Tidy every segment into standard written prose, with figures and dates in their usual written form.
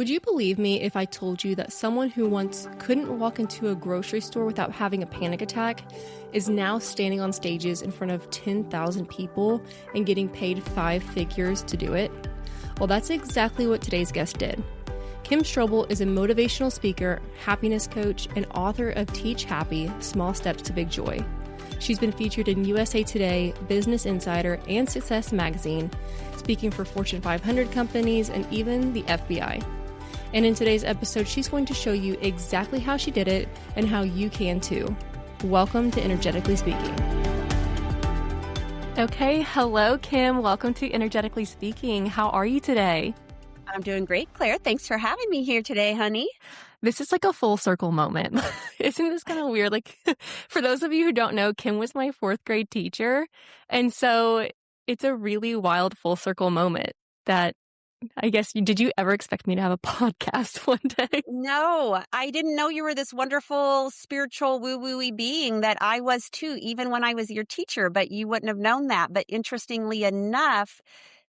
Would you believe me if I told you that someone who once couldn't walk into a grocery store without having a panic attack is now standing on stages in front of 10,000 people and getting paid 5 figures to do it? Well, that's exactly what today's guest did. Kim Strobel is a motivational speaker, happiness coach, and author of Teach Happy: Small Steps to Big Joy. She's been featured in USA Today, Business Insider, and Success Magazine, speaking for Fortune 500 companies and even the FBI. And in today's episode, she's going to show you exactly how she did it and how you can too. Welcome to Energetically Speaking. Okay, hello, Kim. Welcome to Energetically Speaking. How are you today? I'm doing great, Claire. Thanks for having me here today, honey. This is like a full circle moment. Isn't this kind of weird? Like, for those of you who don't know, Kim was my 4th grade teacher. And so it's a really wild full circle moment that I guess, did you ever expect me to have a podcast one day? No, I didn't know you were this wonderful spiritual woo-woo-y being that I was too, even when I was your teacher, but you wouldn't have known that. But interestingly enough,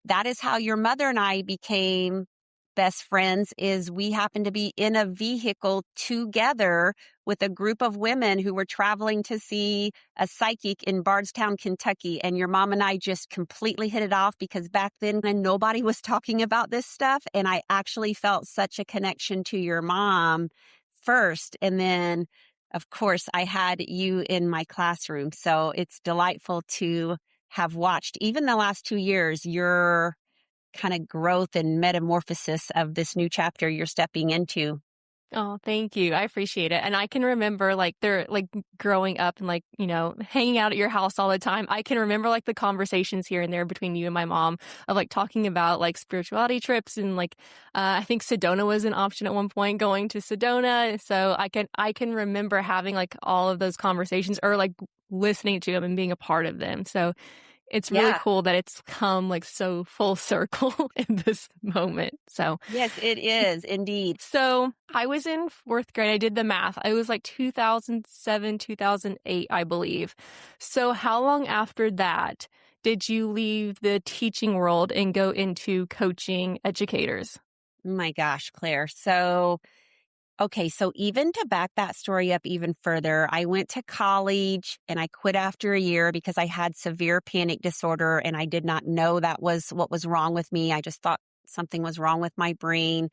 that is how your mother and I became best friends. Is we happened to be in a vehicle together with a group of women who were traveling to see a psychic in Bardstown, Kentucky. And your mom and I just completely hit it off because back then nobody was talking about this stuff. And I actually felt such a connection to your mom first. And then, of course, I had you in my classroom. So it's delightful to have watched, even the last 2 years, your kind of growth and metamorphosis of this new chapter you're stepping into. Oh, thank you. I appreciate it. And I can remember growing up and hanging out at your house all the time. I can remember the conversations here and there between you and my mom of talking about spirituality trips and I think Sedona was an option at one point, going to Sedona. So I can remember having all of those conversations or listening to them and being a part of them. So it's really cool that it's come so full circle in this moment. So yes, it is indeed. So I was in 4th grade. I did the math. I was 2007, 2008, I believe. So how long after that did you leave the teaching world and go into coaching educators? My gosh, Claire. So even to back that story up even further, I went to college and I quit after a year because I had severe panic disorder and I did not know that was what was wrong with me. I just thought something was wrong with my brain.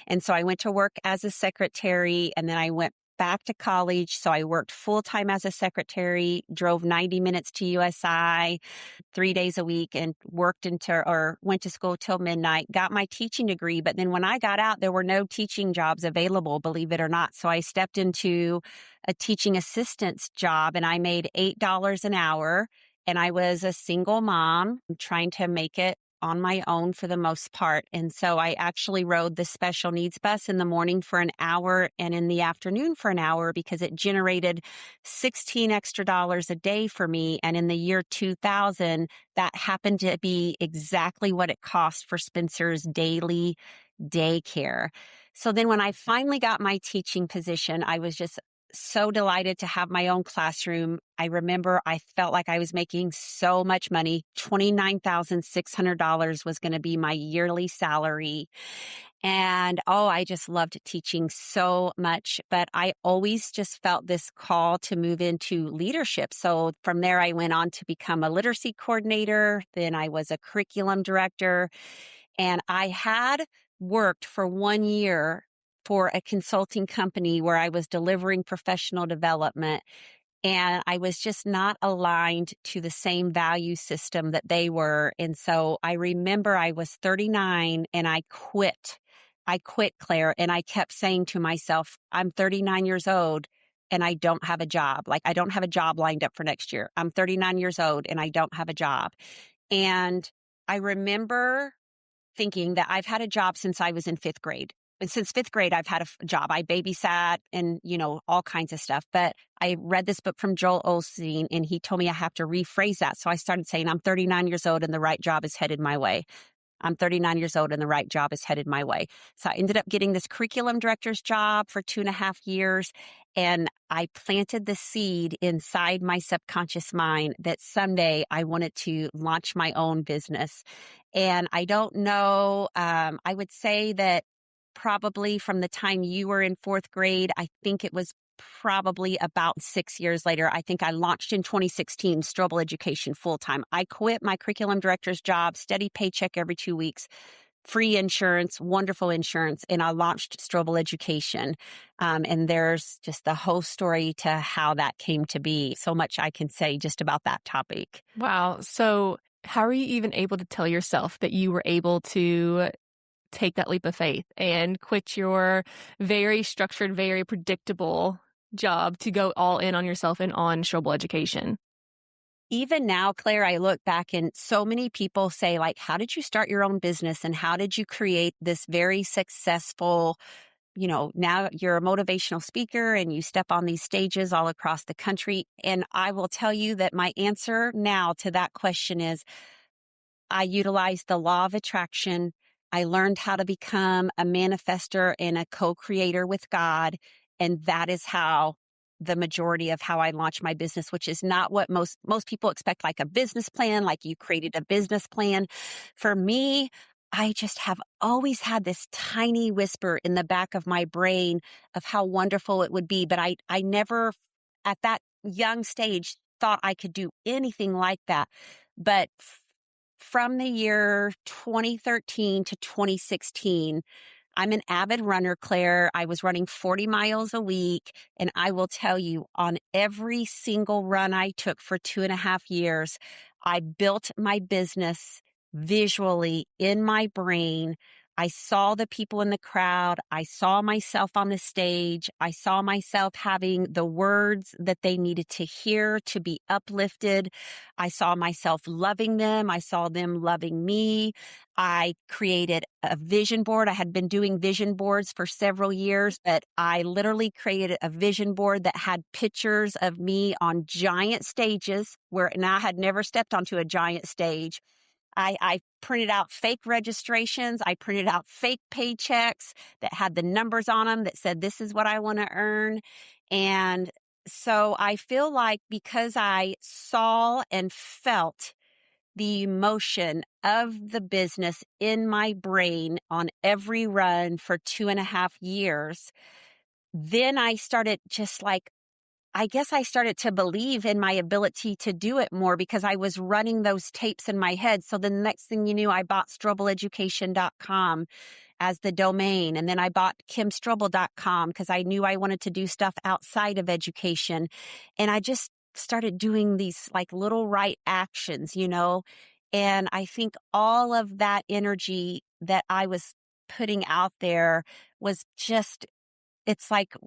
And so I went to work as a secretary and then I went back to college. So I worked full time as a secretary, drove 90 minutes to USI 3 days a week and went to school till midnight, got my teaching degree. But then when I got out, there were no teaching jobs available, believe it or not. So I stepped into a teaching assistant's job and I made $8 an hour. And I was a single mom trying to make it on my own for the most part. And so I actually rode the special needs bus in the morning for an hour and in the afternoon for an hour because it generated $16 extra a day for me. And in the year 2000, that happened to be exactly what it cost for Spencer's daily daycare. So then when I finally got my teaching position, I was just so delighted to have my own classroom. I remember I felt like I was making so much money. $29,600 was going to be my yearly salary. And I just loved teaching so much. But I always just felt this call to move into leadership. So from there, I went on to become a literacy coordinator. Then I was a curriculum director. And I had worked for 1 year for a consulting company where I was delivering professional development. And I was just not aligned to the same value system that they were. And so I remember I was 39 and I quit. I quit, Claire, and I kept saying to myself, I'm 39 years old and I don't have a job. I don't have a job lined up for next year. I'm 39 years old and I don't have a job. And I remember thinking that I've had a job since I was in 5th grade. And since 5th grade, I've had a job. I babysat and, all kinds of stuff. But I read this book from Joel Osteen and he told me I have to rephrase that. So I started saying, I'm 39 years old and the right job is headed my way. I'm 39 years old and the right job is headed my way. So I ended up getting this curriculum director's job for 2.5 years. And I planted the seed inside my subconscious mind that someday I wanted to launch my own business. And I don't know, I would say that probably from the time you were in fourth grade. I think it was probably about 6 years later. I think I launched in 2016, Strobel Education full time. I quit my curriculum director's job, steady paycheck every 2 weeks, free insurance, wonderful insurance, and I launched Strobel Education. And there's just the whole story to how that came to be. So much I can say just about that topic. Wow. So, how are you even able to tell yourself that you were able to take that leap of faith and quit your very structured, very predictable job to go all in on yourself and on Strobel Education? Even now, Claire, I look back and so many people say, like, how did you start your own business and how did you create this very successful, now you're a motivational speaker and you step on these stages all across the country. And I will tell you that my answer now to that question is I utilized the law of attraction. I learned how to become a manifester and a co-creator with God. And that is how the majority of how I launched my business, which is not what most people expect, like a business plan, like you created a business plan. For me, I just have always had this tiny whisper in the back of my brain of how wonderful it would be. But I never at that young stage thought I could do anything like that. But from the year 2013 to 2016, I'm an avid runner, Claire. I was running 40 miles a week. And I will tell you, on every single run I took for 2.5 years, I built my business visually in my brain. I saw the people in the crowd. I saw myself on the stage. I saw myself having the words that they needed to hear to be uplifted. I saw myself loving them. I saw them loving me. I created a vision board. I had been doing vision boards for several years, but I literally created a vision board that had pictures of me on giant stages and I had never stepped onto a giant stage. I printed out fake registrations. I printed out fake paychecks that had the numbers on them that said, this is what I want to earn. And so I feel like because I saw and felt the emotion of the business in my brain on every run for 2.5 years, then I started I guess I started to believe in my ability to do it more because I was running those tapes in my head. So the next thing you knew, I bought strobeleducation.com as the domain. And then I bought kimstrobel.com because I knew I wanted to do stuff outside of education. And I just started doing these like little right actions, and I think all of that energy that I was putting out there was just, it's like,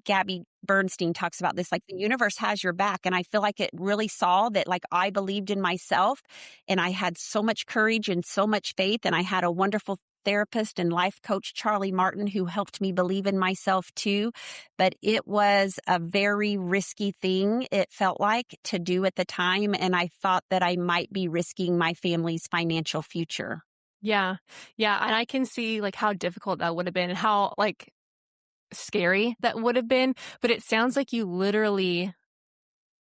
Gabby Bernstein talks about this, like the universe has your back. And I feel like it really saw that, like, I believed in myself and I had so much courage and so much faith. And I had a wonderful therapist and life coach, Charlie Martin, who helped me believe in myself too. But it was a very risky thing, it felt like, to do at the time. And I thought that I might be risking my family's financial future. Yeah. Yeah. And I can see like how difficult that would have been and how like scary that would have been. But it sounds like you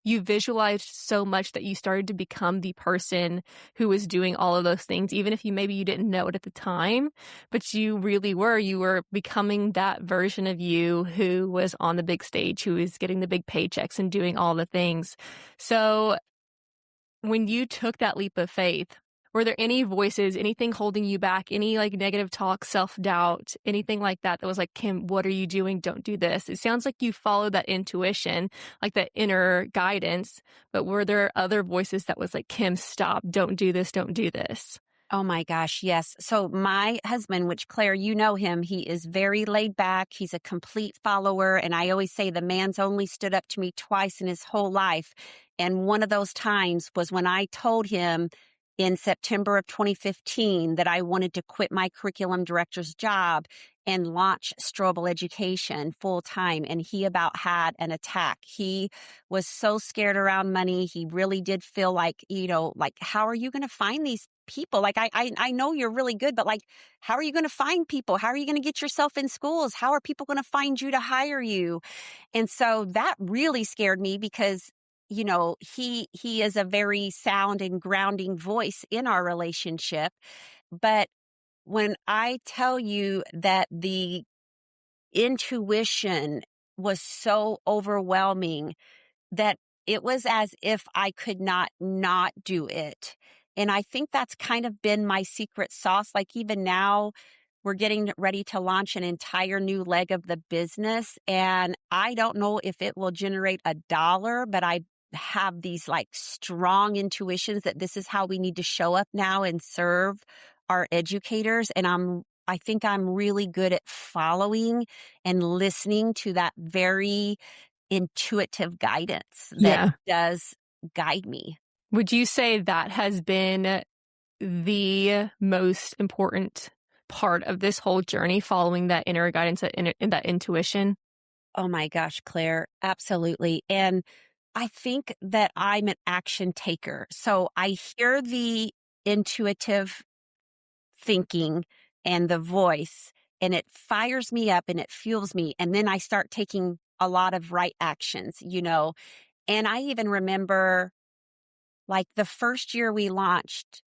visualized so much that you started to become the person who was doing all of those things, even if maybe you didn't know it at the time, but you were becoming that version of you who was on the big stage, who was getting the big paychecks and doing all the things. So when you took that leap of faith, were there any voices, anything holding you back, any like negative talk, self-doubt, anything like that was like, Kim, what are you doing? Don't do this. It sounds like you followed that intuition, like that inner guidance, but were there other voices that was like, Kim, stop, don't do this, don't do this? Oh my gosh, yes. So my husband, which Claire, you know him, he is very laid back. He's a complete follower. And I always say the man's only stood up to me twice in his whole life. And one of those times was when I told him in September of 2015 that I wanted to quit my curriculum director's job and launch Strobel Education full time. And he about had an attack. He was so scared around money. He really did feel like, like, how are you going to find these people? Like, I know you're really good, but like, how are you going to find people? How are you going to get yourself in schools? How are people going to find you to hire you? And so that really scared me because he is a very sound and grounding voice in our relationship. But when I tell you that the intuition was so overwhelming that it was as if I could not do it. And I think that's kind of been my secret sauce. Like even now, we're getting ready to launch an entire new leg of the business. And I don't know if it will generate a dollar, but I have these like strong intuitions that this is how we need to show up now and serve our educators. And I think I'm really good at following and listening to that very intuitive guidance that Yeah. does guide me. Would you say that has been the most important part of this whole journey, following that inner guidance, that intuition? Oh my gosh, Claire, absolutely. And I think that I'm an action taker. So I hear the intuitive thinking and the voice, and it fires me up and it fuels me. And then I start taking a lot of right actions, And I even remember like the first year we launched,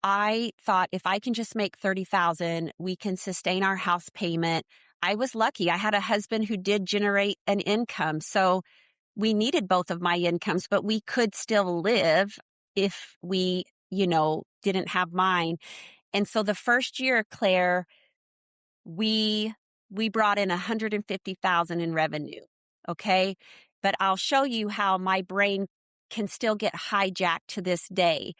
I thought if I can just make 30,000, we can sustain our house payment. I was lucky. I had a husband who did generate an income. So we needed both of my incomes, but we could still live if we, didn't have mine. And so the first year, Claire, we brought in 150,000 in revenue. Okay. But I'll show you how my brain can still get hijacked to this day.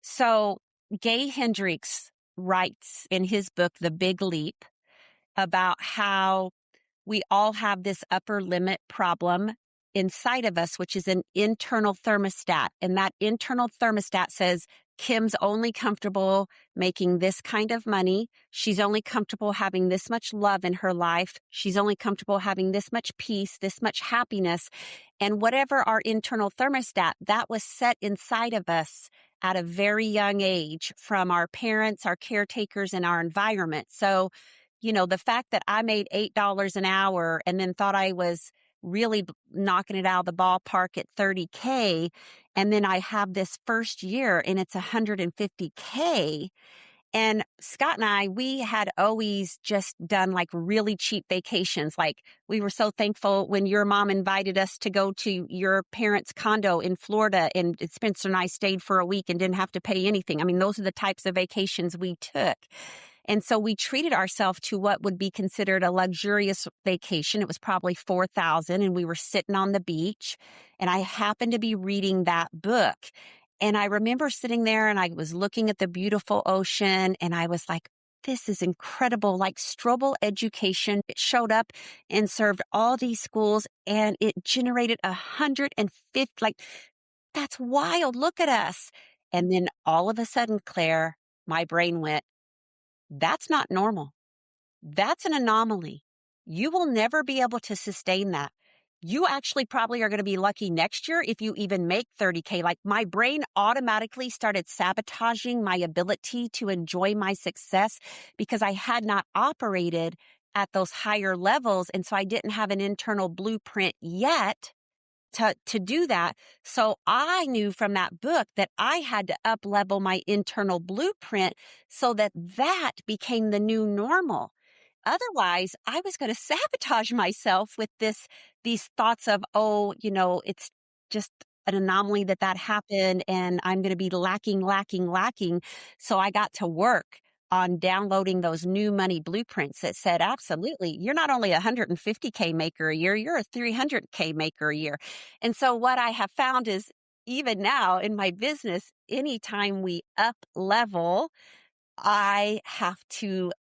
So Gay Hendricks writes in his book, The Big Leap, about how we all have this upper limit problem inside of us, which is an internal thermostat. And that internal thermostat says, Kim's only comfortable making this kind of money. She's only comfortable having this much love in her life. She's only comfortable having this much peace, this much happiness. And whatever our internal thermostat, that was set inside of us at a very young age from our parents, our caretakers, and our environment. So, the fact that I made $8 an hour and then thought I was really knocking it out of the ballpark at 30K. And then I have this first year and it's 150K. And Scott and I, we had always just done like really cheap vacations. Like we were so thankful when your mom invited us to go to your parents' condo in Florida, and Spencer and I stayed for a week and didn't have to pay anything. I mean, those are the types of vacations we took. And so we treated ourselves to what would be considered a luxurious vacation. It was probably 4,000, and we were sitting on the beach, and I happened to be reading that book. And I remember sitting there and I was looking at the beautiful ocean and I was like, this is incredible. Like Strobel education, it showed up and served all these schools and it generated 150, like that's wild. Look at us. And then all of a sudden, Claire, my brain went, that's not normal. That's an anomaly. You will never be able to sustain that. You actually probably are going to be lucky next year if you even make 30K. Like my brain automatically started sabotaging my ability to enjoy my success because I had not operated at those higher levels. And so I didn't have an internal blueprint yet to do that. So I knew from that book that I had to up level my internal blueprint so that that became the new normal. Otherwise, I was going to sabotage myself with these thoughts of, it's just an anomaly that happened and I'm going to be lacking. So I got to work on downloading those new money blueprints that said, absolutely, you're not only a 150K maker a year, you're a 300K maker a year. And so what I have found is even now in my business, anytime we up level, I have to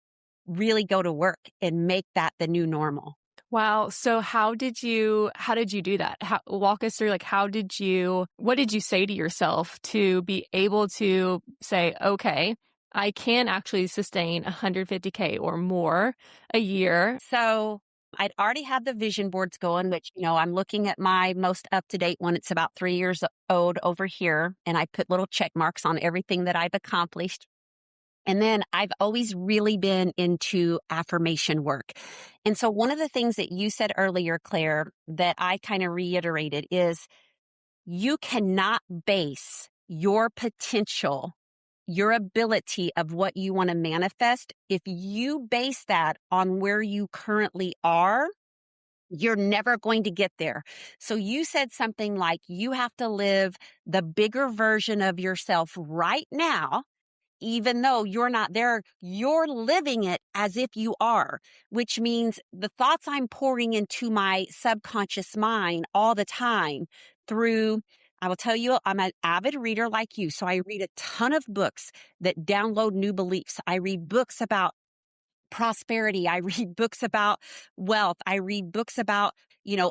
really go to work and make that the new normal. Wow. So how did you do that? Walk us through, like, what did you say to yourself to be able to say, okay, I can actually sustain 150K or more a year? So I'd already had the vision boards going, which, I'm looking at my most up-to-date one. It's about 3 years old over here. And I put little check marks on everything that I've accomplished. And then I've always really been into affirmation work. And so one of the things that you said earlier, Claire, that I kind of reiterated is you cannot base your potential, your ability of what you want to manifest, if you base that on where you currently are, you're never going to get there. So you said something like you have to live the bigger version of yourself right now. Even though you're not there, you're living it as if you are, which means the thoughts I'm pouring into my subconscious mind all the time through, I will tell you, I'm an avid reader like you. So I read a ton of books that download new beliefs. I read books about prosperity. I read books about wealth. I read books about,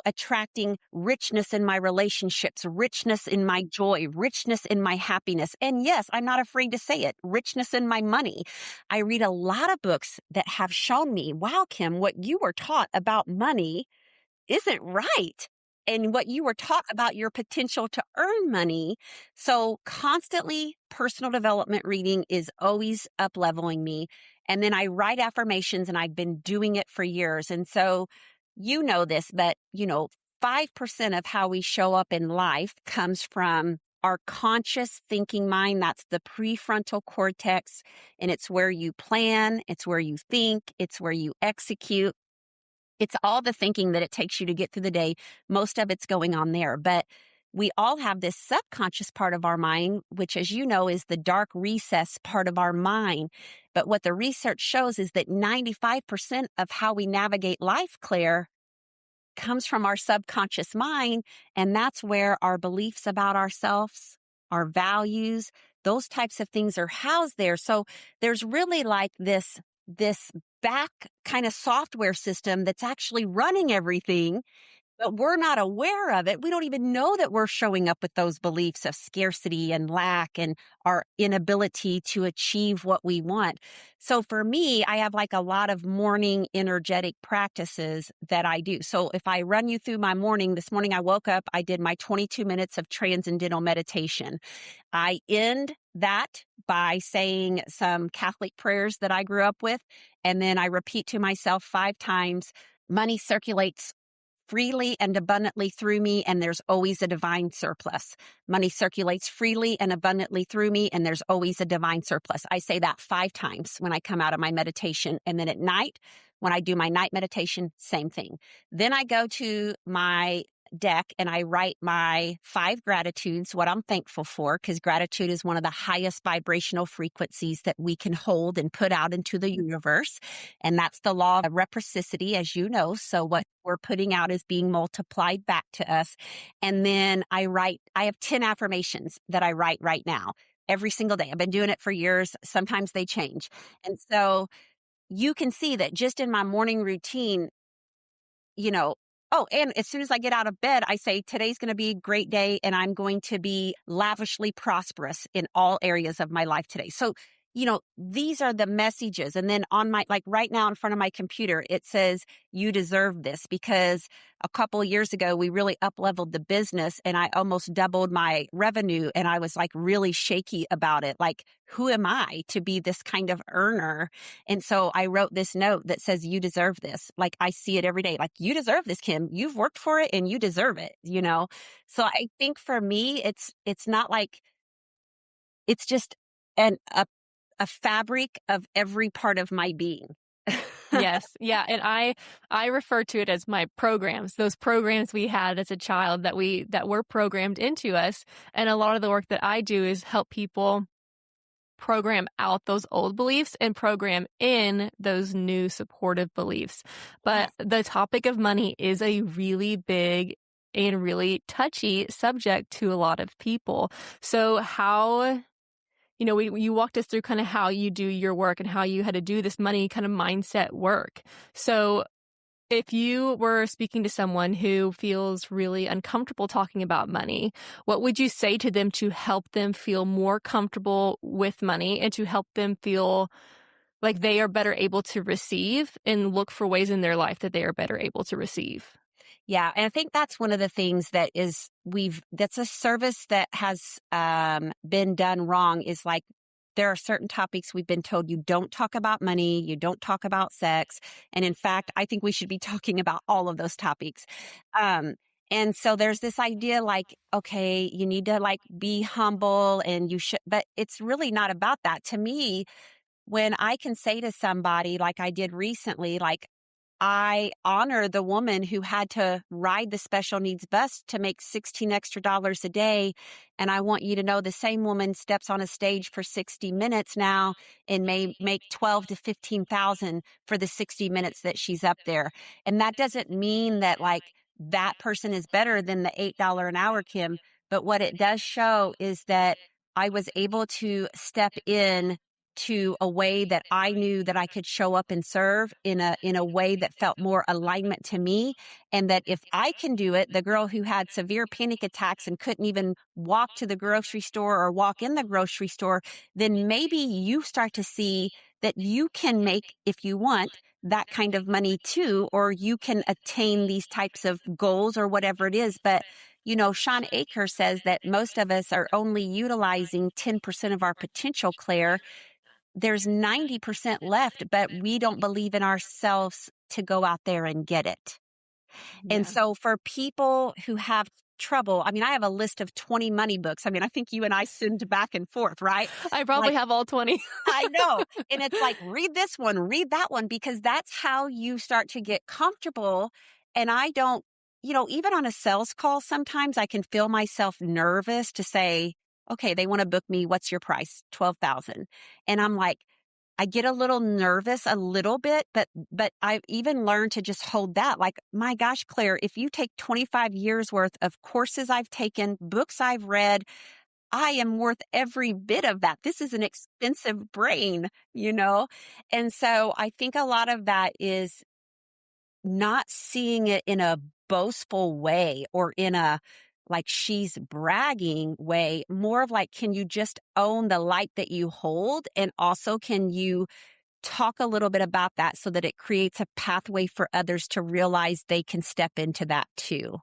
attracting richness in my relationships, richness in my joy, richness in my happiness. And yes, I'm not afraid to say it, richness in my money. I read a lot of books that have shown me, wow, Kim, what you were taught about money isn't right. And what you were taught about your potential to earn money. So constantly personal development reading is always up leveling me. And then I write affirmations, and I've been doing it for years. And so you know this, but 5% of how we show up in life comes from our conscious thinking mind. That's the prefrontal cortex. And it's where you plan. It's where you think. It's where you execute. It's all the thinking that it takes you to get through the day. Most of it's going on there. But we all have this subconscious part of our mind, which, as you know, is the dark recess part of our mind. But what the research shows is that 95% of how we navigate life, Claire, comes from our subconscious mind. And that's where our beliefs about ourselves, our values, those types of things are housed there. So there's really like this back kind of software system that's actually running everything, but we're not aware of it. We don't even know that we're showing up with those beliefs of scarcity and lack and our inability to achieve what we want. So for me, I have like a lot of morning energetic practices that I do. So if I run you through my morning, this morning I woke up, I did my 22 minutes of transcendental meditation. I end that by saying some Catholic prayers that I grew up with. And then I repeat to myself 5 times, money circulates freely and abundantly through me, and there's always a divine surplus. Money circulates freely and abundantly through me, and there's always a divine surplus. I say that 5 times when I come out of my meditation. And then at night, when I do my night meditation, same thing. Then I go to my deck and I write my 5 gratitudes, what I'm thankful for, because gratitude is one of the highest vibrational frequencies that we can hold and put out into the universe. And that's the law of reciprocity, as you know. So what we're putting out is being multiplied back to us. And then I have 10 affirmations that I write right now every single day. I've been doing it for years. Sometimes they change. And so you can see that just in my morning routine, oh, and as soon as I get out of bed, I say, today's going to be a great day and I'm going to be lavishly prosperous in all areas of my life today. So, these are the messages. And then on like right now in front of my computer, it says, you deserve this, because a couple of years ago, we really up-leveled the business and I almost doubled my revenue. And I was like really shaky about it. Like, who am I to be this kind of earner? And so I wrote this note that says, you deserve this. Like, I see it every day. Like, you deserve this, Kim. You've worked for it and you deserve it, So I think for me, it's not like, it's just a fabric of every part of my being. Yes. Yeah. And I refer to it as my programs, those programs we had as a child that were programmed into us. And a lot of the work that I do is help people program out those old beliefs and program in those new supportive beliefs. But the topic of money is a really big and really touchy subject to a lot of people. So how, you walked us through kind of how you do your work and how you had to do this money kind of mindset work. So if you were speaking to someone who feels really uncomfortable talking about money, what would you say to them to help them feel more comfortable with money and to help them feel like they are better able to receive and look for ways in their life that they are better able to receive? Yeah. And I think that's one of the things that's a service that has been done wrong, is like, there are certain topics we've been told you don't talk about money, you don't talk about sex. And in fact, I think we should be talking about all of those topics. And so there's this idea like, okay, you need to like be humble and you should, but it's really not about that. To me, when I can say to somebody like I did recently, like, I honor the woman who had to ride the special needs bus to make 16 extra dollars a day. And I want you to know the same woman steps on a stage for 60 minutes now and may make 12 to 15,000 for the 60 minutes that she's up there. And that doesn't mean that like that person is better than the $8 an hour, Kim. But what it does show is that I was able to step in to a way that I knew that I could show up and serve in a way that felt more alignment to me. And that if I can do it, the girl who had severe panic attacks and couldn't even walk to the grocery store or walk in the grocery store, then maybe you start to see that you can make, if you want, that kind of money too, or you can attain these types of goals or whatever it is. But Sean Aker says that most of us are only utilizing 10% of our potential, Claire. There's 90% left, but we don't believe in ourselves to go out there and get it. Yeah. And so for people who have trouble, I mean, I have a list of 20 money books. I mean, I think you and I send back and forth, right? I probably have all 20. I know. And it's like, read this one, read that one, because that's how you start to get comfortable. And I don't, even on a sales call, sometimes I can feel myself nervous to say, okay, they want to book me. What's your price? 12,000. And I'm like, I get a little nervous a little bit, but I've even learned to just hold that. Like, my gosh, Claire, if you take 25 years worth of courses I've taken, books I've read, I am worth every bit of that. This is an expensive brain. And so I think a lot of that is not seeing it in a boastful way or in a like she's bragging way, more of like, can you just own the light that you hold? And also, can you talk a little bit about that so that it creates a pathway for others to realize they can step into that too?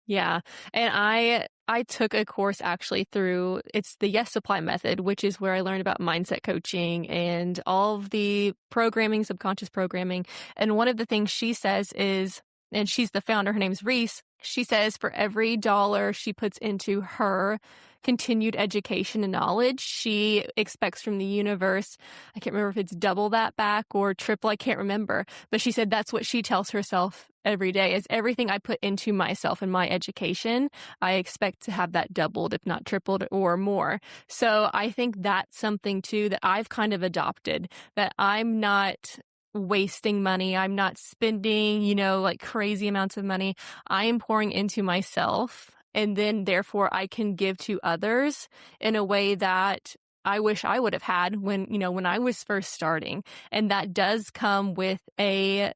Yeah. And I took a course actually through, it's the Yes Supply method, which is where I learned about mindset coaching and all of the programming, subconscious programming. And one of the things she says is, and she's the founder, her name's Reese. She says for every dollar she puts into her continued education and knowledge, she expects from the universe, I can't remember if it's double that back or triple, I can't remember. But she said that's what she tells herself every day is everything I put into myself and my education, I expect to have that doubled, if not tripled or more. So I think that's something too that I've kind of adopted, that I'm not wasting money. I'm not spending, like crazy amounts of money. I am pouring into myself. And then therefore I can give to others in a way that I wish I would have had when I was first starting. And that does come with an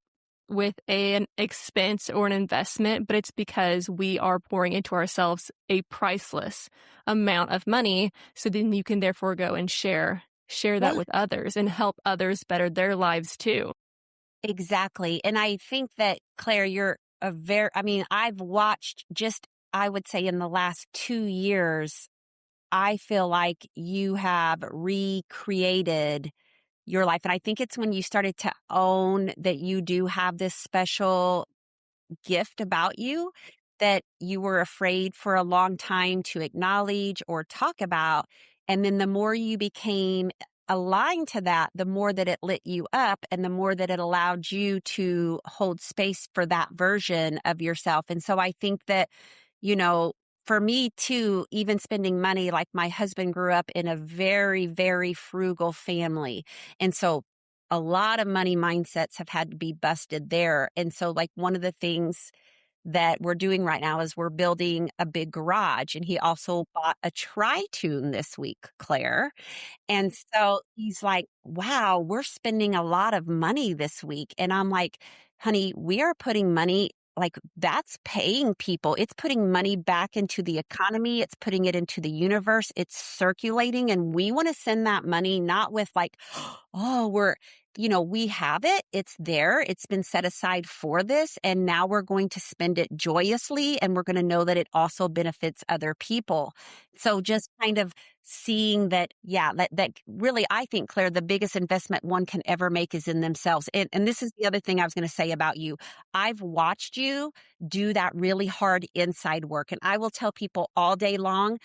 expense or an investment, but it's because we are pouring into ourselves a priceless amount of money. So then you can therefore go and share that with others and help others better their lives too. Exactly. And I think that, Claire, you're I've watched I would say in the last 2 years, I feel like you have recreated your life. And I think it's when you started to own that you do have this special gift about you that you were afraid for a long time to acknowledge or talk about. And then the more you became aligned to that, the more that it lit you up and the more that it allowed you to hold space for that version of yourself. And so I think that, for me too, even spending money, like my husband grew up in a very, very frugal family. And so a lot of money mindsets have had to be busted there. And so like one of the things that we're doing right now is we're building a big garage. And he also bought a tri-tune this week, Claire. And so he's like, wow, we're spending a lot of money this week. And I'm like, honey, we are putting money, like that's paying people. It's putting money back into the economy. It's putting it into the universe. It's circulating. And we want to send that money, not with like, oh, we have it. It's there. It's been set aside for this. And now we're going to spend it joyously. And we're going to know that it also benefits other people. So just kind of seeing that, yeah, that really, I think, Claire, the biggest investment one can ever make is in themselves. And this is the other thing I was going to say about you. I've watched you do that really hard inside work. And I will tell people all day long,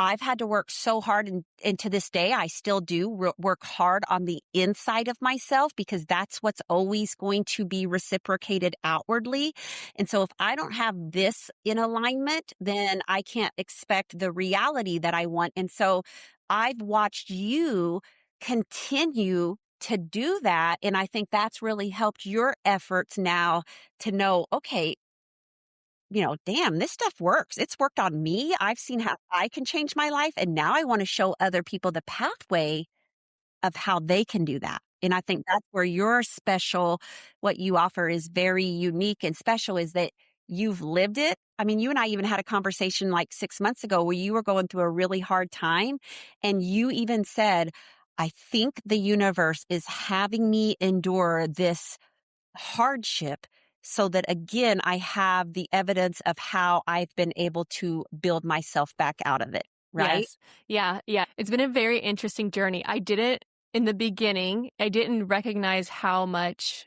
I've had to work so hard, and to this day, I still do work hard on the inside of myself because that's what's always going to be reciprocated outwardly. And so if I don't have this in alignment, then I can't expect the reality that I want. And so I've watched you continue to do that. And I think that's really helped your efforts now to know, okay, damn, this stuff works. It's worked on me. I've seen how I can change my life. And now I want to show other people the pathway of how they can do that. And I think that's where your special, what you offer is very unique and special, is that you've lived it. I mean, you and I even had a conversation like 6 months ago where you were going through a really hard time. And you even said, I think the universe is having me endure this hardship so that, again, I have the evidence of how I've been able to build myself back out of it. Right? Yes. Yeah. Yeah. It's been a very interesting journey. I did it in the beginning. I didn't recognize how much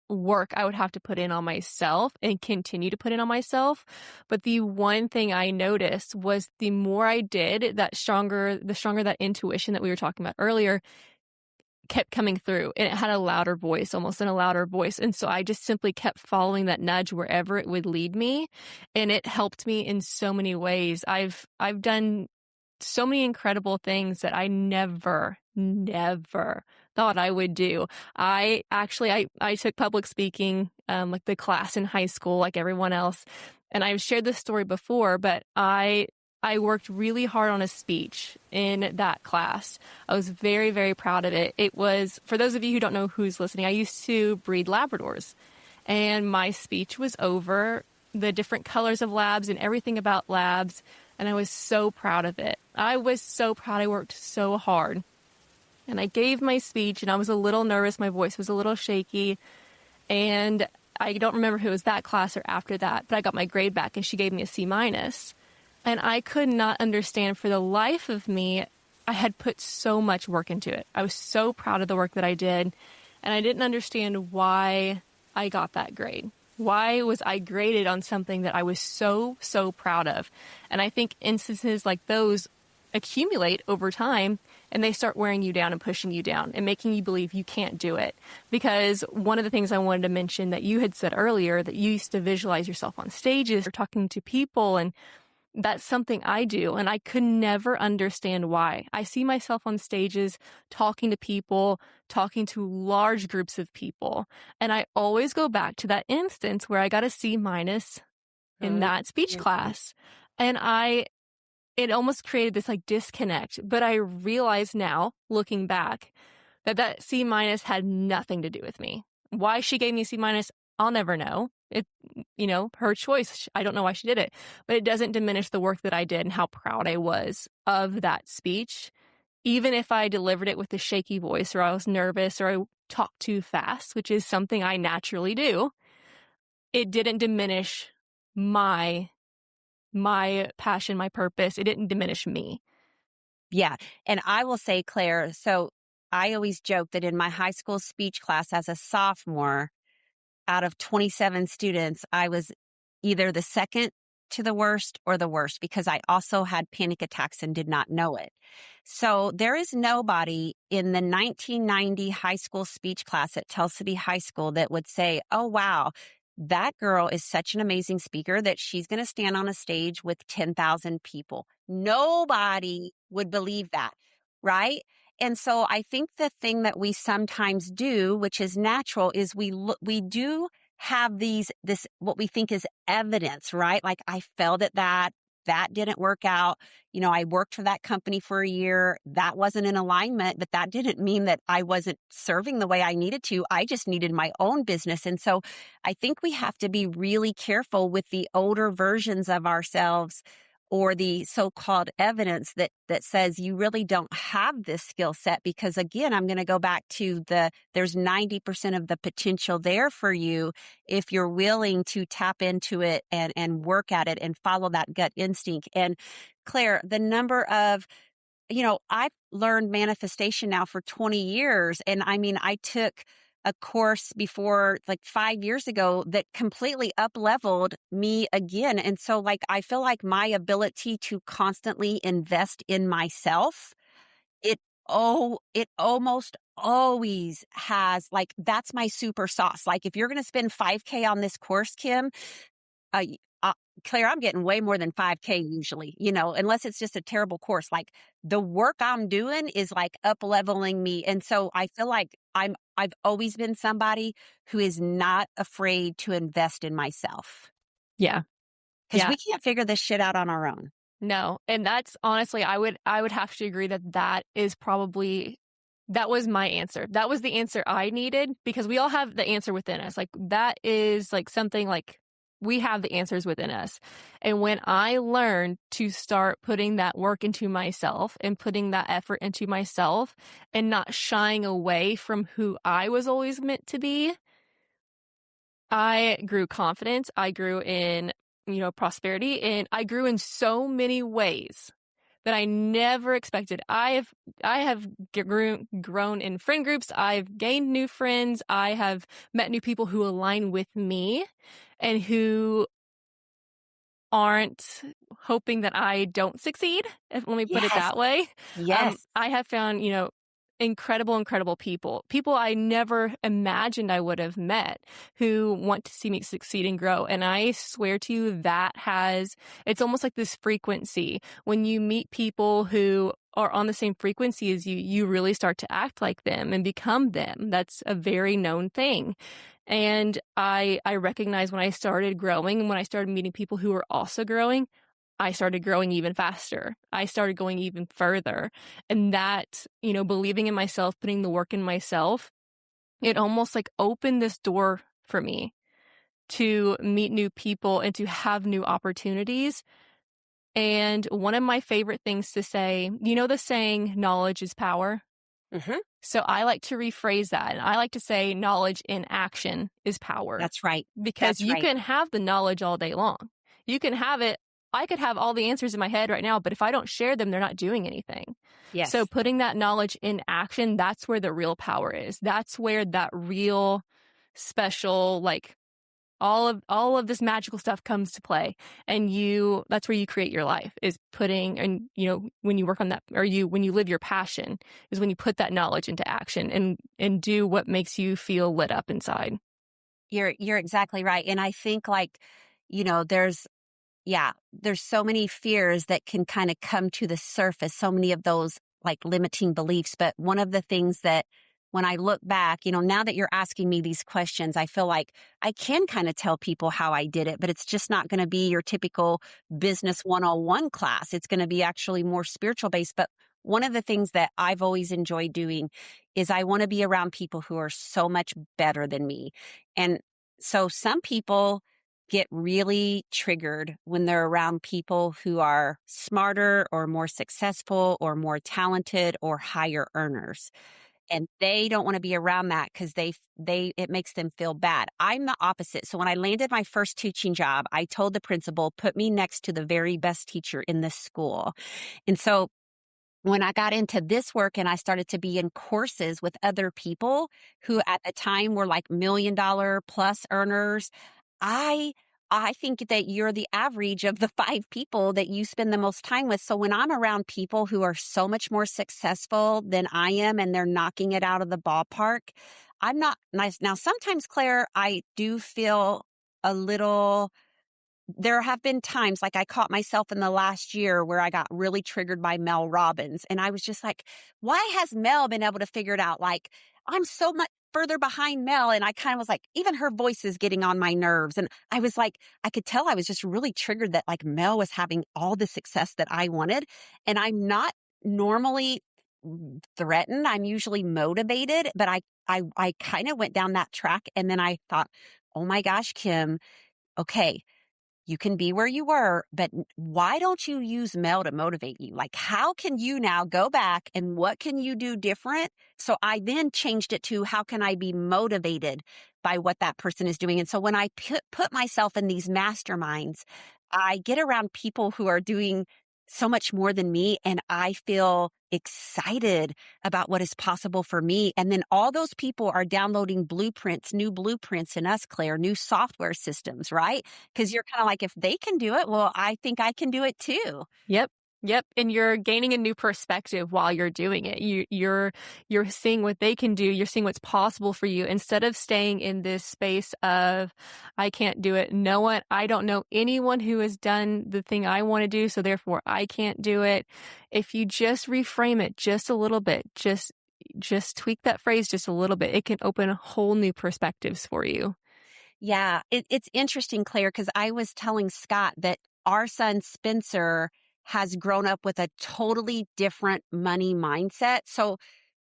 work I would have to put in on myself and continue to put in on myself. But the one thing I noticed was the more I did, the stronger that intuition that we were talking about earlier kept coming through, and it had a louder voice, almost in a louder voice. And so I just simply kept following that nudge wherever it would lead me. And it helped me in so many ways. I've done so many incredible things that I never thought I would do. I took public speaking, like the class in high school, like everyone else. And I've shared this story before, but I worked really hard on a speech in that class. I was very, very proud of it. It was, for those of you who don't know who's listening, I used to breed Labradors. And my speech was over the different colors of labs and everything about labs. And I was so proud of it. I was so proud. I worked so hard. And I gave my speech, and I was a little nervous. My voice was a little shaky. And I don't remember if it was that class or after that, but I got my grade back, and she gave me a C minus. And I could not understand for the life of me. I had put so much work into it. I was so proud of the work that I did. And I didn't understand why I got that grade. Why was I graded on something that I was so proud of? And I think instances like those accumulate over time, and they start wearing you down and pushing you down and making you believe you can't do it. Because one of the things I wanted to mention that you had said earlier, that you used to visualize yourself on stages or talking to people, and that's something I do, and I could never understand why. I see myself on stages talking to people, talking to large groups of people, and I always go back to that instance where I got a C minus in that speech class. And it almost created this like disconnect, but I realize now, looking back, that C minus had nothing to do with me. Why she gave me a C minus, I'll never know. It, her choice. I don't know why she did it, but it doesn't diminish the work that I did and how proud I was of that speech. Even if I delivered it with a shaky voice, or I was nervous, or I talked too fast, which is something I naturally do, it didn't diminish my passion, my purpose. It didn't diminish me. Yeah. And I will say, Claire, so I always joke that in my high school speech class as a sophomore, out of 27 students, I was either the second to the worst or the worst, because I also had panic attacks and did not know it. So there is nobody in the 1990 high school speech class at Tell City High School that would say, oh, wow, that girl is such an amazing speaker that she's going to stand on a stage with 10,000 people. Nobody would believe that, right? And so I think the thing that we sometimes do, which is natural, is we do have this what we think is evidence, right? Like, I failed at that didn't work out. I worked for that company for a year. That wasn't in alignment, but that didn't mean that I wasn't serving the way I needed to. I just needed my own business. And so I think we have to be really careful with the older versions of ourselves, or the so-called evidence that says you really don't have this skill set. Because again, I'm going to go back to there's 90% of the potential there for you if you're willing to tap into it and work at it and follow that gut instinct. And Claire, the number of, I've learned manifestation now for 20 years. And I mean, I took a course before like 5 years ago that completely up leveled me again. And so like, I feel like my ability to constantly invest in myself, it, it almost always has like, that's my super sauce. Like if you're going to spend 5K on this course, Kim, uh, uh, Claire, I'm getting way more than 5K usually, unless it's just a terrible course. Like the work I'm doing is like up leveling me. And so I feel like I've always been somebody who is not afraid to invest in myself Yeah. because Yeah. we can't figure this shit out on our own. No. And that's honestly, I would have to agree that is probably, that was my answer. That was the answer I needed, because we all have the answer within us. Like that is like something like we have the answers within us. And when I learned to start putting that work into myself and putting that effort into myself and not shying away from who I was always meant to be, I grew confidence. I grew in, prosperity, and I grew in so many ways that I never expected. I have grown in friend groups. I've gained new friends. I have met new people who align with me and who aren't hoping that I don't succeed. Let me put it Yes. that way. Yes. I have found, incredible people I never imagined I would have met who want to see me succeed and grow. And I swear to you, it's almost like this frequency. When you meet people who are on the same frequency as you really start to act like them and become them. That's a very known thing. And I recognize when I started growing and when I started meeting people who were also growing, I started growing even faster. I started going even further. And that, believing in myself, putting the work in myself, it almost like opened this door for me to meet new people and to have new opportunities. And one of my favorite things to say, the saying, knowledge is power. Mm-hmm. So I like to rephrase that. And I like to say knowledge in action is power. That's right. Because you can have the knowledge all day long. You can have it. I could have all the answers in my head right now, but if I don't share them, they're not doing anything. Yes. So putting that knowledge in action, that's where the real power is. That's where that real special, like all of this magical stuff comes to play. And that's where you create your life, is putting, and when you work on that, or when you live your passion, is when you put that knowledge into action and do what makes you feel lit up inside. You're exactly right. And I think like, there's so many fears that can kind of come to the surface, so many of those like limiting beliefs. But one of the things that when I look back, now that you're asking me these questions, I feel like I can kind of tell people how I did it, but it's just not going to be your typical business 101 class. It's going to be actually more spiritual based. But one of the things that I've always enjoyed doing is I want to be around people who are so much better than me. And so some people get really triggered when they're around people who are smarter or more successful or more talented or higher earners. And they don't want to be around that because it makes them feel bad. I'm the opposite. So when I landed my first teaching job, I told the principal, put me next to the very best teacher in this school. And so when I got into this work and I started to be in courses with other people who at the time were like $1 million plus earners, I think that you're the average of the 5 people that you spend the most time with. So when I'm around people who are so much more successful than I am and they're knocking it out of the ballpark, I'm not nice. Now, sometimes, Claire, I do feel a little. There have been times like I caught myself in the last year where I got really triggered by Mel Robbins. And I was just like, why has Mel been able to figure it out? Like, I'm so much further behind Mel. And I kind of was like, even her voice is getting on my nerves. And I was like, I could tell I was just really triggered that like Mel was having all the success that I wanted. And I'm not normally threatened. I'm usually motivated, but I kind of went down that track. And then I thought, oh my gosh, Kim, okay, you can be where you were, but why don't you use Mel to motivate you? Like, how can you now go back and what can you do different? So I then changed it to how can I be motivated by what that person is doing? And so when I put myself in these masterminds, I get around people who are doing so much more than me, and I feel excited about what is possible for me. And then all those people are downloading blueprints, new blueprints in us, Claire, new software systems, right? Because you're kind of like, if they can do it, well, I think I can do it too. Yep. Yep. And you're gaining a new perspective while you're doing it. You're seeing what they can do. You're seeing what's possible for you instead of staying in this space of, I can't do it. I don't know anyone who has done the thing I want to do. So therefore I can't do it. If you just reframe it just a little bit, just tweak that phrase just a little bit, it can open whole new perspectives for you. Yeah, it's interesting, Claire, because I was telling Scott that our son Spencer has grown up with a totally different money mindset. So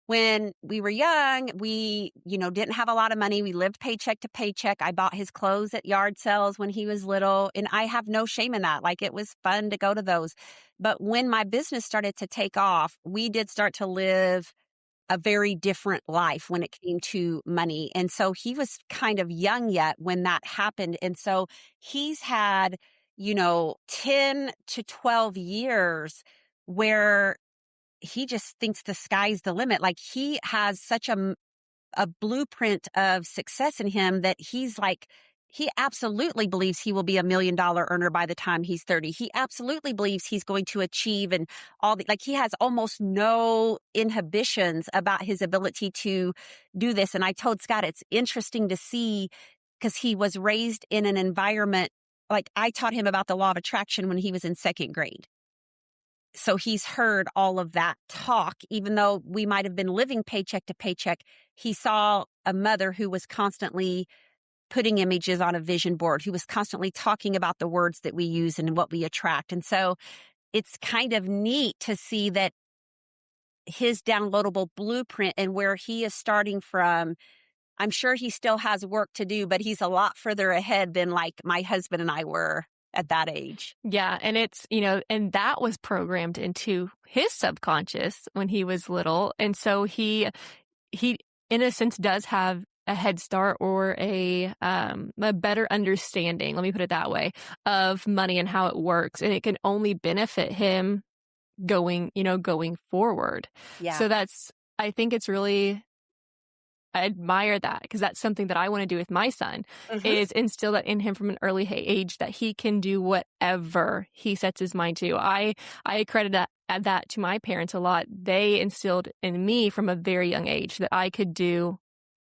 when we were young, we, didn't have a lot of money. We lived paycheck to paycheck. I bought his clothes at yard sales when he was little, and I have no shame in that. Like, it was fun to go to those. But when my business started to take off, we did start to live a very different life when it came to money. And so he was kind of young yet when that happened. And so he's had, 10 to 12 years where he just thinks the sky's the limit. Like, he has such a blueprint of success in him that he's like, he absolutely believes he will be $1 million earner by the time he's 30. He absolutely believes he's going to achieve and like, he has almost no inhibitions about his ability to do this. And I told Scott, it's interesting to see because he was raised in an environment, like I taught him about the law of attraction when he was in second grade. So he's heard all of that talk, even though we might have been living paycheck to paycheck. He saw a mother who was constantly putting images on a vision board, who was constantly talking about the words that we use and what we attract. And so it's kind of neat to see that his downloadable blueprint and where he is starting from. I'm sure he still has work to do, but he's a lot further ahead than like my husband and I were at that age. Yeah. And it's, and that was programmed into his subconscious when he was little. And so he in a sense does have a head start or a better understanding, let me put it that way, of money and how it works. And it can only benefit him going forward. Yeah. So I think it's really, I admire that because that's something that I want to do with my son is instill that in him from an early age that he can do whatever he sets his mind to. I credit that to my parents a lot. They instilled in me from a very young age that I could do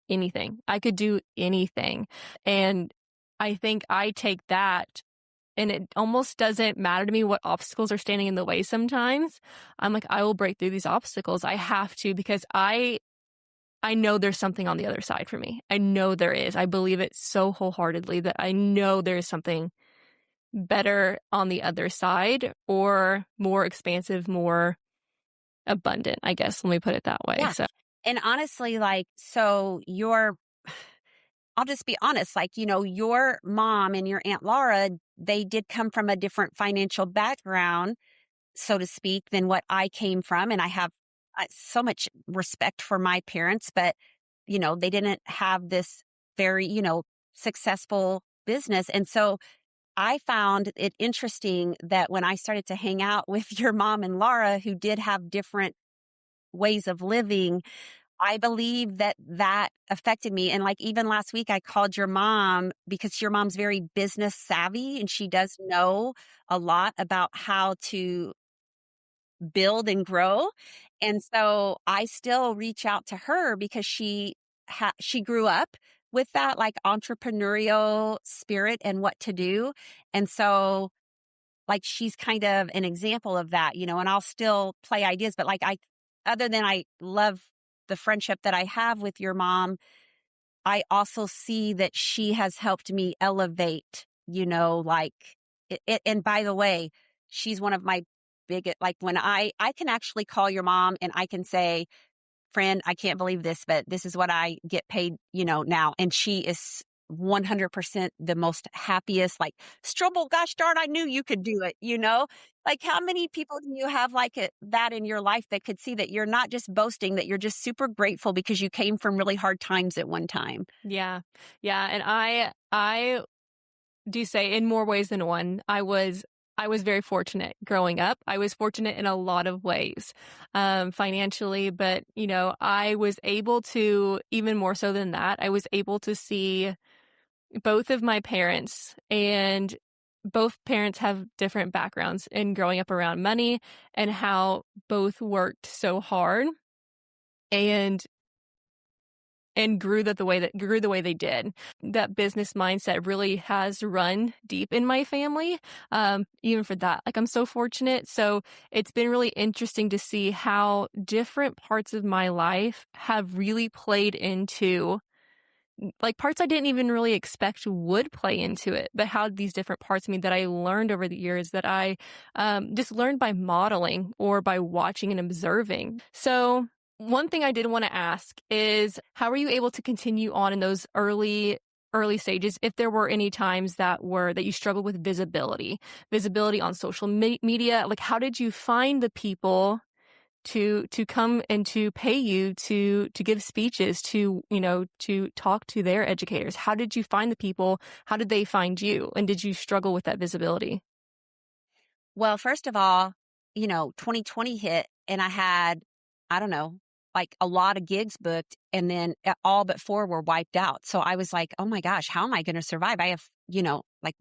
anything. I could do anything. And I think I take that and it almost doesn't matter to me what obstacles are standing in the way sometimes. I'm like, I will break through these obstacles. I have to because I know there's something on the other side for me. I know there is. I believe it so wholeheartedly that I know there is something better on the other side or more expansive, more abundant, I guess. Let me put it that way. Yeah. So, and honestly, I'll just be honest, your mom and your Aunt Laura, they did come from a different financial background, so to speak, than what I came from. And I have so much respect for my parents, but, they didn't have this very, successful business. And so I found it interesting that when I started to hang out with your mom and Laura, who did have different ways of living, I believe that affected me. And like even last week, I called your mom because your mom's very business savvy and she does know a lot about how to build and grow. And so I still reach out to her because she grew up with that like entrepreneurial spirit and what to do. And so like she's kind of an example of that, and I'll still play ideas, but other than I love the friendship that I have with your mom, I also see that she has helped me elevate, like it. And by the way, she's one of my biggest, like when I can actually call your mom and I can say, friend, I can't believe this, but this is what I get paid, now. And she is 100% the most happiest, like, Strobel, gosh darn, I knew you could do it, you know? Like, how many people do you have like that in your life that could see that you're not just boasting, that you're just super grateful because you came from really hard times at one time? Yeah. Yeah, and I do say in more ways than one, I was very fortunate growing up. I was fortunate in a lot of ways, financially, but I was able to, even more so than that, I was able to see both of my parents, and both parents have different backgrounds in growing up around money, and how both worked so hard and grew the way they did. That business mindset really has run deep in my family. Even for that, like, I'm so fortunate. So it's been really interesting to see how different parts of my life have really played into, like, parts I didn't even really expect would play into it, but how these different parts of me that I learned over the years, that I just learned by modeling or by watching and observing. So one thing I did want to ask is, how were you able to continue on in those early stages, if there were any times that you struggled with visibility on social media? Like, how did you find the people to come and to pay you to give speeches, to talk to their educators? How did you find the people? How did they find you? And did you struggle with that visibility? Well, first of all, 2020 hit and I had, I don't know, like a lot of gigs booked, and then all but four were wiped out. So I was like, oh my gosh, how am I going to survive? I have, like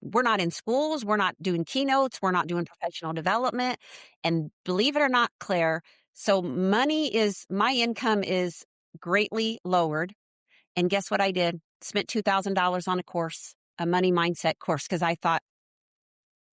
we're not in schools. We're not doing keynotes. We're not doing professional development. And believe it or not, Claire, so my income is greatly lowered. And guess what I did? Spent $2,000 on a course, a money mindset course, because I thought,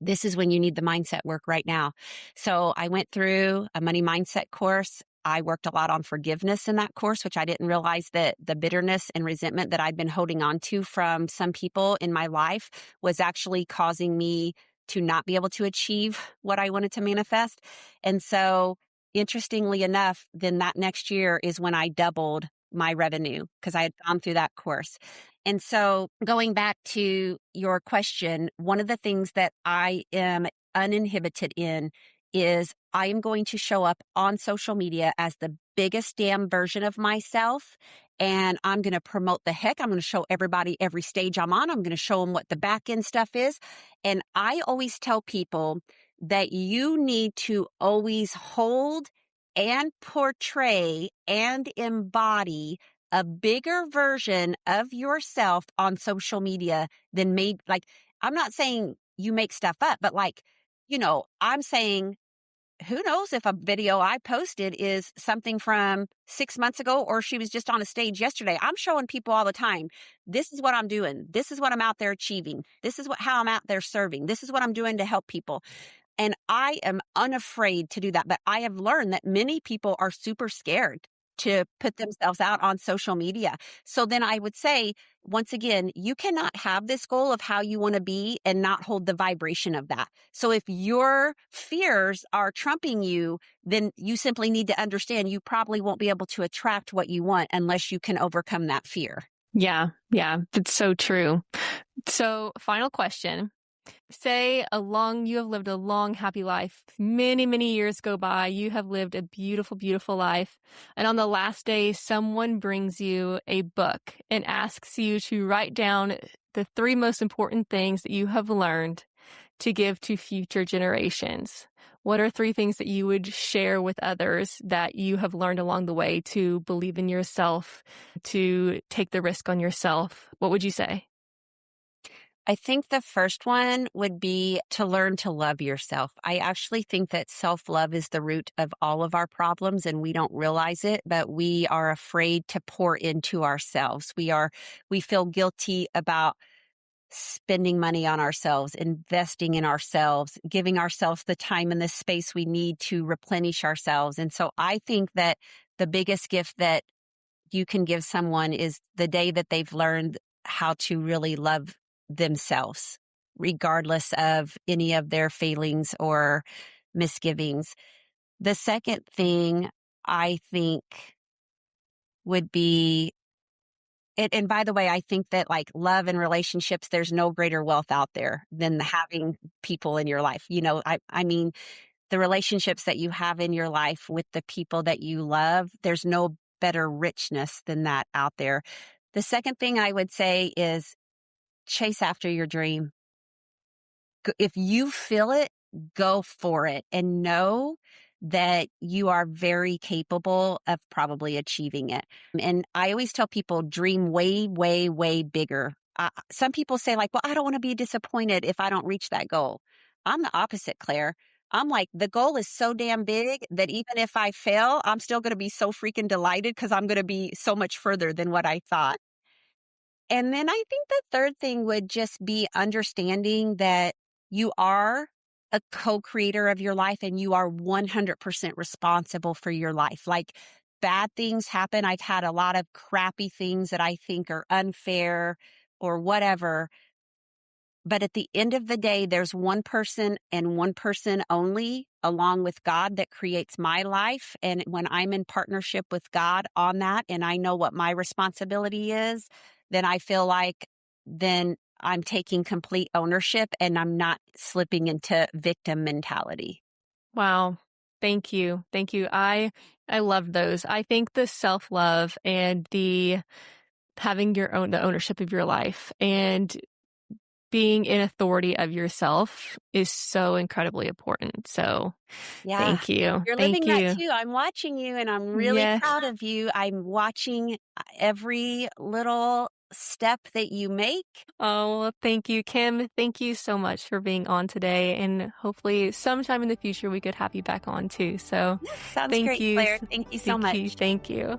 this is when you need the mindset work right now. So I went through a money mindset course. I worked a lot on forgiveness in that course, which I didn't realize that the bitterness and resentment that I'd been holding on to from some people in my life was actually causing me to not be able to achieve what I wanted to manifest. And so, interestingly enough, then that next year is when I doubled my revenue because I had gone through that course. And so, going back to your question, one of the things that I am uninhibited in is I am going to show up on social media as the biggest damn version of myself. And I'm going to promote the heck. I'm going to show everybody every stage I'm on. I'm going to show them what the back end stuff is. And I always tell people that you need to always hold and portray and embody a bigger version of yourself on social media than maybe, like, I'm not saying you make stuff up, but like, I'm saying, who knows if a video I posted is something from 6 months ago, or she was just on a stage yesterday. I'm showing people all the time. This is what I'm doing. This is what I'm out there achieving. This is how I'm out there serving. This is what I'm doing to help people. And I am unafraid to do that. But I have learned that many people are super scared to put themselves out on social media. So then I would say, once again, you cannot have this goal of how you want to be and not hold the vibration of that. So if your fears are trumping you, then you simply need to understand you probably won't be able to attract what you want unless you can overcome that fear. Yeah, yeah, that's so true. So, final question. Say you have lived a long, happy life. Many, many years go by. You have lived a beautiful, beautiful life. And on the last day, someone brings you a book and asks you to write down the three most important things that you have learned to give to future generations. What are three things that you would share with others that you have learned along the way to believe in yourself, to take the risk on yourself? What would you say? I think the first one would be to learn to love yourself. I actually think that self-love is the root of all of our problems, and we don't realize it, but we are afraid to pour into ourselves. We feel guilty about spending money on ourselves, investing in ourselves, giving ourselves the time and the space we need to replenish ourselves. And so I think that the biggest gift that you can give someone is the day that they've learned how to really love themselves, regardless of any of their failings or misgivings. The second thing I think would be And by the way, I think that like love and relationships, there's no greater wealth out there than having people in your life. I mean, the relationships that you have in your life with the people that you love, there's no better richness than that out there. The second thing I would say is chase after your dream. If you feel it, go for it and know that you are very capable of probably achieving it. And I always tell people dream way, way, way bigger. Some people say like, well, I don't want to be disappointed if I don't reach that goal. I'm the opposite, Claire. I'm like, the goal is so damn big that even if I fail, I'm still going to be so freaking delighted because I'm going to be so much further than what I thought. And then I think the third thing would just be understanding that you are a co-creator of your life and you are 100% responsible for your life. Like bad things happen. I've had a lot of crappy things that I think are unfair or whatever. But at the end of the day, there's one person and one person only, along with God, that creates my life. And when I'm in partnership with God on that, and I know what my responsibility is, then I feel like then I'm taking complete ownership and I'm not slipping into victim mentality. Wow. Thank you. Thank you. I love those. I think the self-love and the having the ownership of your life and being in authority of yourself is so incredibly important. So Yeah. thank you. You're Thank living that you. too. I'm watching you and I'm really Yes. proud of you. I'm watching every little step that you make. Oh, well, thank you, Kim. Thank you so much for being on today. And hopefully sometime in the future we could have you back on too. So Yeah, sounds thank great, you. Claire. Thank you so Thank you. much. Thank you.